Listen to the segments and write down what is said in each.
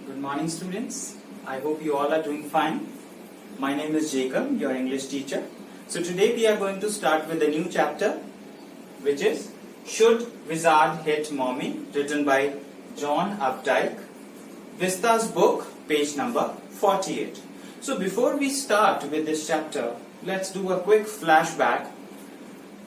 Good morning, students. I hope you all are doing fine. My name is Jacob, your English teacher. So today we are going to start with a new chapter, which is Should Wizard Hit Mommy, written by John Updike. Vista's book, page number 48. So before we start with this chapter, let's do a quick flashback.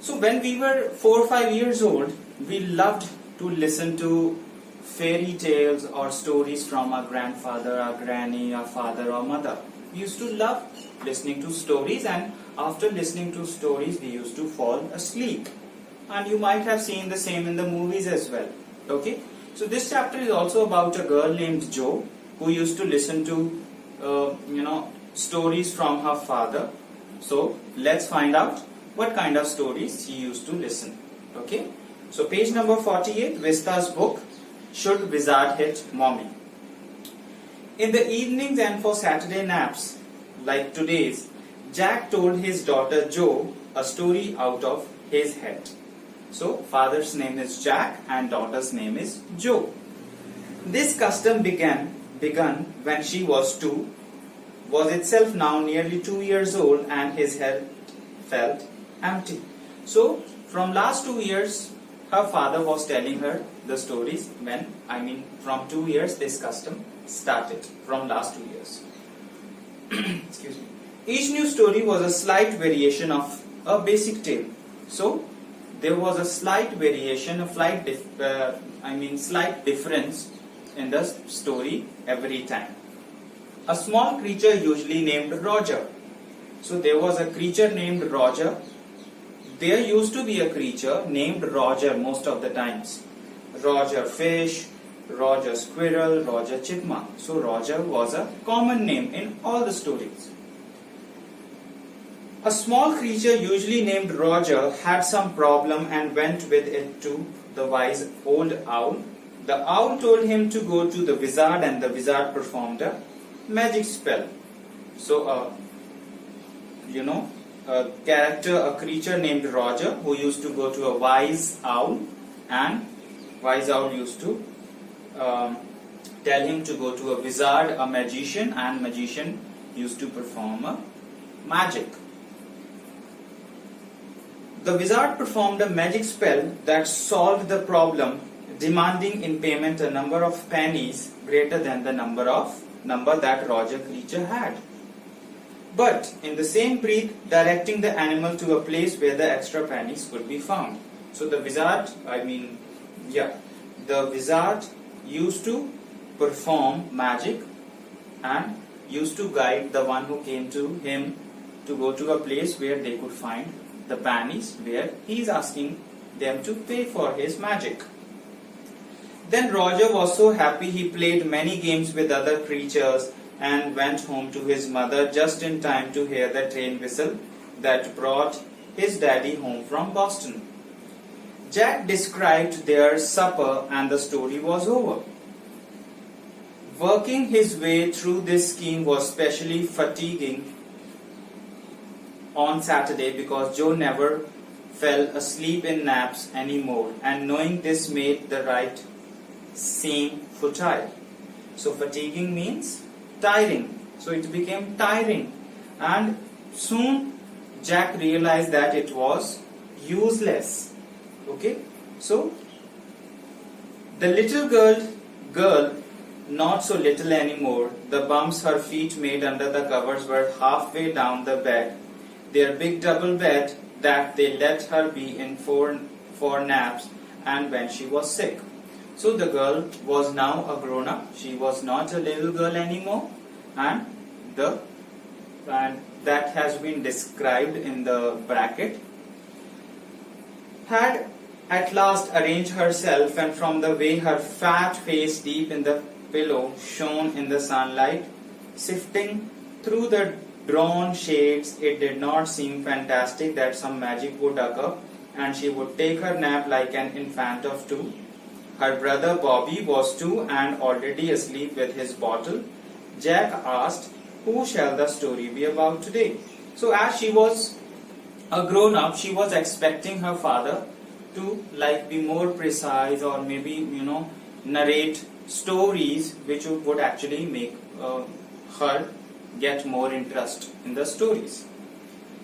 So when we were 4 or 5 years old, we loved to listen to fairy tales or stories from our grandfather, our granny, our father or mother. We used to love listening to stories, and after listening to stories we used to fall asleep. And you might have seen the same in the movies as well. Okay? So this chapter is also about a girl named Jo who used to listen to stories from her father. So let's find out what kind of stories she used to listen. Okay? So page number 48, Vista's book, Should Wizard Hit Mommy? In the evenings and for Saturday naps, like today's, Jack told his daughter Jo a story out of his head. So, father's name is Jack and daughter's name is Jo. This custom begun when she was 2, was itself now nearly 2 years old, and his head felt empty. So, from last 2 years, her father was telling her the stories from 2 years this custom started, from last 2 years. Excuse me. Each new story was a slight variation of a basic tale. So there was a slight variation, slight difference in the story every time. A small creature usually named Roger. So there was a creature named Roger. There used to be a creature named Roger most of the times. Roger fish, Roger squirrel, Roger chipmunk. So Roger was a common name in all the stories. A small creature usually named Roger had some problem and went with it to the wise old owl. The owl told him to go to the wizard, and the wizard performed a magic spell. So a creature named Roger who used to go to a wise owl, and wise owl used to tell him to go to a wizard, a magician, and magician used to perform a magic. The wizard performed a magic spell that solved the problem, demanding in payment a number of pennies greater than the number that Roger creature had. But in the same breath, directing the animal to a place where the extra pennies could be found. So the wizard used to perform magic and used to guide the one who came to him to go to a place where they could find the pennies where he is asking them to pay for his magic. Then Roger was so happy he played many games with other creatures and went home to his mother just in time to hear the train whistle that brought his daddy home from Boston. Jack described their supper and the story was over. Working his way through this scheme was especially fatiguing on Saturday because Jo never fell asleep in naps anymore, and knowing this made the ride seem futile. So fatiguing means tiring. So it became tiring, and soon Jack realized that it was useless. Okay, so the little girl, not so little anymore, the bumps her feet made under the covers were halfway down the bed, their big double bed that they let her be in for naps and when she was sick. So the girl was now a grown-up. She was not a little girl anymore, and that has been described in the bracket. Had at last arranged herself, and from the way her fat face deep in the pillow shone in the sunlight, sifting through the drawn shades, it did not seem fantastic that some magic would occur and she would take her nap like an infant of 2. Her brother Bobby was 2 and already asleep with his bottle. Jack asked, "Who shall the story be about today?" So as she was a grown-up, she was expecting her father to be more precise, or maybe narrate stories which would actually make her get more interest in the stories.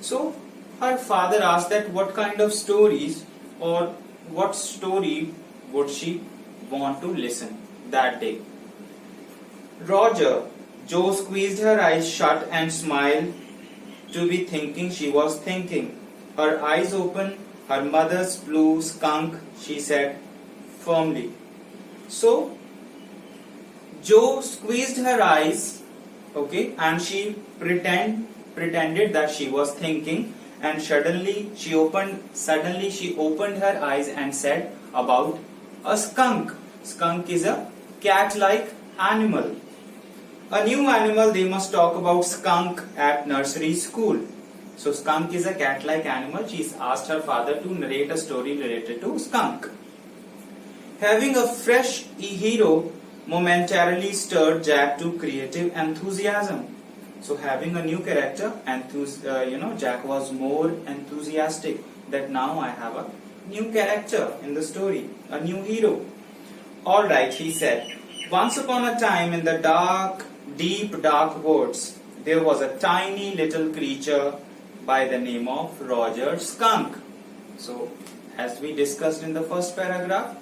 So her father asked that what kind of stories or what story would she want to listen that day. Jo squeezed her eyes shut and smiled to be thinking she was thinking. Her eyes open, her mother's blue skunk, she said firmly. So Jo squeezed her eyes, okay, and she pretended that she was thinking, and suddenly she opened her eyes and said about a skunk. Skunk is a cat-like animal. A new animal, they must talk about skunk at nursery school. So skunk is a cat-like animal. She's asked her father to narrate a story related to skunk. Having a fresh hero momentarily stirred Jack to creative enthusiasm. So having a new character, Jack was more enthusiastic that now I have a new character in the story, a new hero. All right, he said. Once upon a time in the deep dark woods, there was a tiny little creature by the name of Roger Skunk. So, as we discussed in the first paragraph,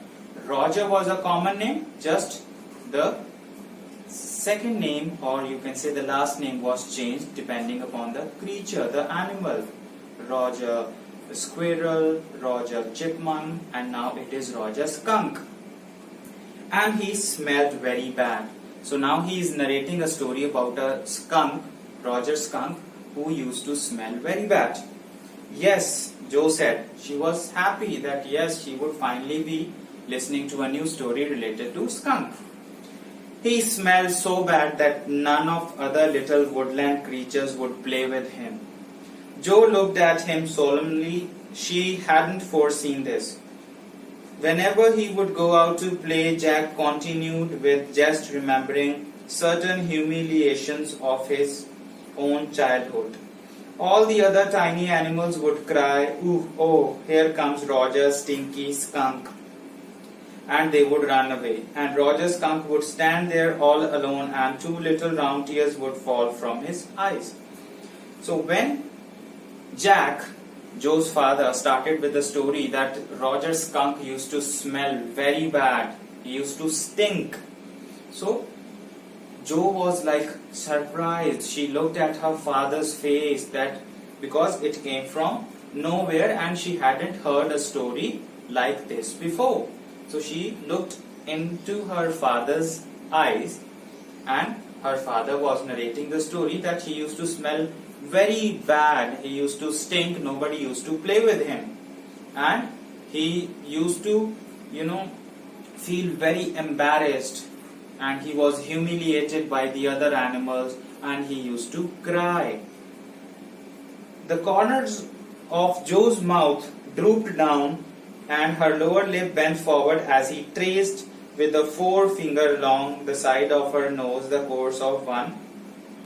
Roger was a common name, just the second name, or you can say the last name, was changed depending upon the creature, the animal. Roger Squirrel, Roger Chipmunk, and now it is Roger Skunk. And he smelled very bad. So now he is narrating a story about a skunk, Roger Skunk, who used to smell very bad. Yes, Jo said. She was happy that yes, she would finally be listening to a new story related to skunk. He smelled so bad that none of other little woodland creatures would play with him. Jo looked at him solemnly. She hadn't foreseen this. Whenever he would go out to play, Jack continued with just remembering certain humiliations of his own childhood. All the other tiny animals would cry, "Ooh, oh, here comes Roger Stinky Skunk." And they would run away. And Roger Skunk would stand there all alone, and two little round tears would fall from his eyes. So when Jack, Joe's father, started with the story that Roger Skunk used to smell very bad, he used to stink. So Jo was like surprised. She looked at her father's face, that because it came from nowhere and she hadn't heard a story like this before. So she looked into her father's eyes, and her father was narrating the story that he used to smell very bad, he used to stink, nobody used to play with him, and he used to feel very embarrassed, and he was humiliated by the other animals, and he used to cry. The corners of Joe's mouth drooped down, and her lower lip bent forward as he traced with a forefinger along the side of her nose the course of one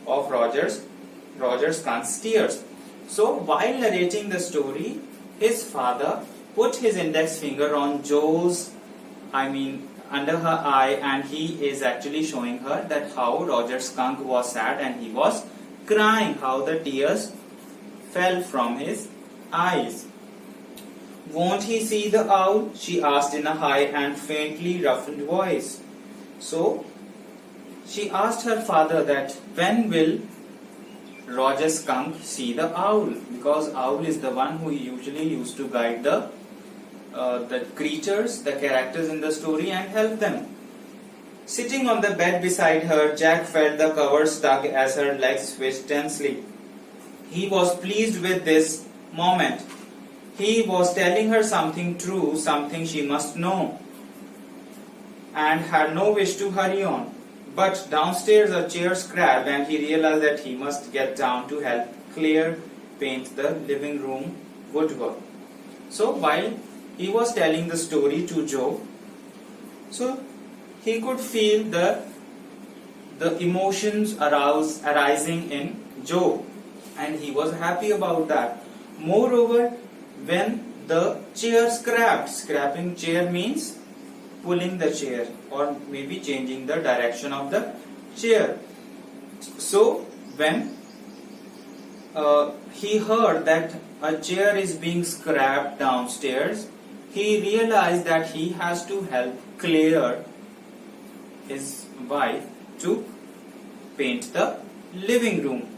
of Roger Skunk's tears. So while narrating the story, his father put his index finger on under her eye, and he is actually showing her that how Roger Skunk was sad and he was crying, how the tears fell from his eyes. "Won't he see the owl?" she asked in a high and faintly ruffled voice. So she asked her father that when will Roger Skunk see the owl, because owl is the one who usually used to guide the creatures, the characters in the story, and help them. Sitting on the bed beside her, Jack felt the covers tug as her legs twitched tensely. He was pleased with this moment. He was telling her something true, something she must know, and had no wish to hurry on. But downstairs a chair scratched, and he realized that he must get down to help Claire paint the living room woodwork. So while he was telling the story to Jo, so he could feel the emotions arising in Jo, and he was happy about that. Moreover, when the chair scrapping chair means pulling the chair or maybe changing the direction of the chair. So when he heard that a chair is being scrapped downstairs, he realized that he has to help Claire, his wife, to paint the living room.